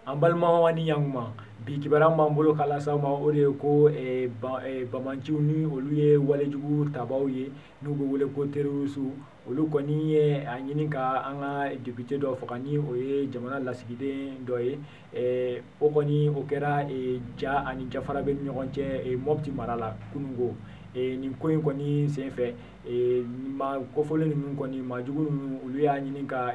An balima ni ɲankuma bi kibaruya b'an bolo k'a las'aw ma o de ye ko bamaciw ni olu ye walejugu tabaw ye n'u bɛ wele ko terroriste olu kɔni ye a ɲini ka an ka député dɔ faga ni o ye jamana lasigiden dɔ ye o kɔni o kɛra ja ani jafara bɛ ni ɲɔgɔn cɛ Mopti mara la kunungo nin ko in kɔni senfɛ ma kɔfɔlen ninnu kɔni maajugu ninnu olu y'a ɲini ka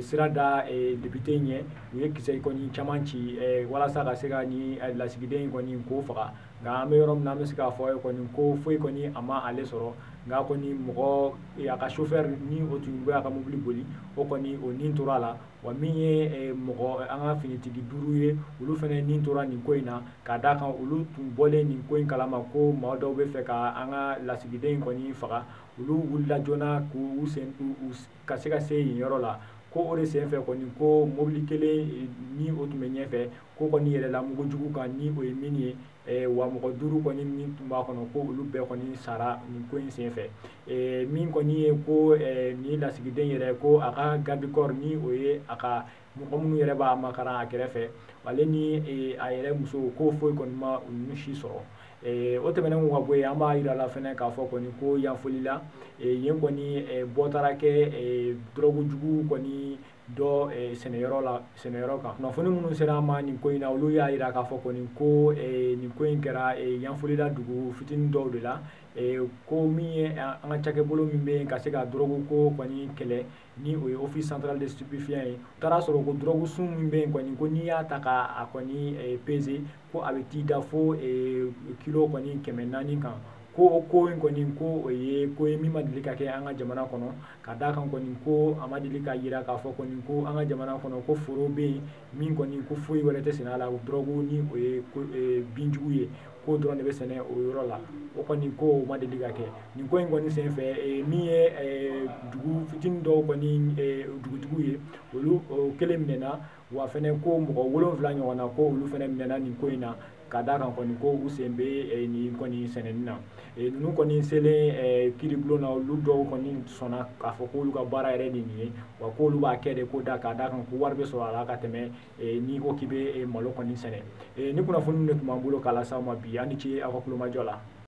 sira da député ɲɛ u ye kisɛ kɔni caman ci walasa ka se ka ni lasigiden kɔni k'o faga nka an bɛ yɔrɔ min na an bɛ se k'a fɔ kɔni ko foyi kɔni a ma ale sɔrɔ nka kɔni mɔgɔ a ka chauffeur ni o tun bɛ a ka mobili boli o kɔni o nin tora a la wa min ye mɔgɔ an ka finitigi 5 ye olu fana nin tora nin ko in na ka d'a kan olu tun bɔlen nin ko in kalama ko maa dɔw bɛ fɛ ka an ka lasigiden kɔni faga olu wulila joona ka se ka se yen yɔrɔ la ko o de senfɛ kɔni ko mobili kelen ni o tun bɛ ɲɛfɛ ko kɔni yɛlɛla mugujugu kan ni o ye min ye wa mɔgɔ 5 kɔni min tun b'a kɔnɔ ko olu bɛɛ kɔni sara nin ko in senfɛ min kɔni ye ko ni lasigiden yɛrɛ ko a ka garde corps ni o ye a ka mɔgɔ minnu yɛrɛ b'a makaran a kɛrɛfɛ ale ni a yɛrɛ muso ko foyi kɔni ma olu si sɔrɔ o tɛmɛnen ka bɔ yen an b'a yira la fɛnɛ k'a fɔ kɔni ko yanfolila yen kɔni bɔ taara kɛ drogue jugu kɔni dɔ sɛnɛyɔrɔ kan kunnafoni minnu sera an ma nin ko in na olu y'a yira k'a fɔ kɔni ko nin ko in kɛra yanfolila dugu fitinin dɔw de la ko min ye an ka cakɛbolo min bɛ yen ka se ka drogue ko kɔni kɛlɛ ni o ye office central des stupéfiants ye u taara sɔrɔ ko drogue sun min bɛ yen kɔni ko n'i y'a ta k'a kɔni peser ko a bɛ t'i da fo kilo kɔni 400 kan ko in kɔni ko o ye ko ye min ma deli ka kɛ an ka jamana kɔnɔ ka d'a kan kɔni ko a ma deli ka yira k'a fɔ kɔni ko an ka jamana kɔnɔ ko foro bɛ yen min kɔni ko foyi wɛrɛ tɛ sɛnɛ a la drogue ni o ye binjugu ye ko dɔrɔn de bɛ sɛnɛ o yɔrɔ la o kɔni ko o ma deli ka kɛ nin ko in kɔni senfɛ min ye dugu fitinin dɔw kɔni dugutigiw ye olu kelen minɛna wa fɛnɛ ko mɔgɔ 7 ɲɔgɔn na ko olu fɛnɛ minɛna nin ko in na ka d'a kan kɔni ko u sen bɛ nin kɔni sɛnɛni na ninnu kɔni selen kiiribulon na olu dɔw kɔni sɔnna k'a fɔ k'olu ka baara yɛrɛ de nin ye wa k'olu b'a kɛ de ko da ka d'a kan ko wari bɛ sɔrɔ a la ka tɛmɛ n'i ko k'i bɛ malo kɔni sɛnɛ ni kunnafoni de tun b'an bolo k'a las'aw ma bi a' ni ce aw ka kulomajɔ la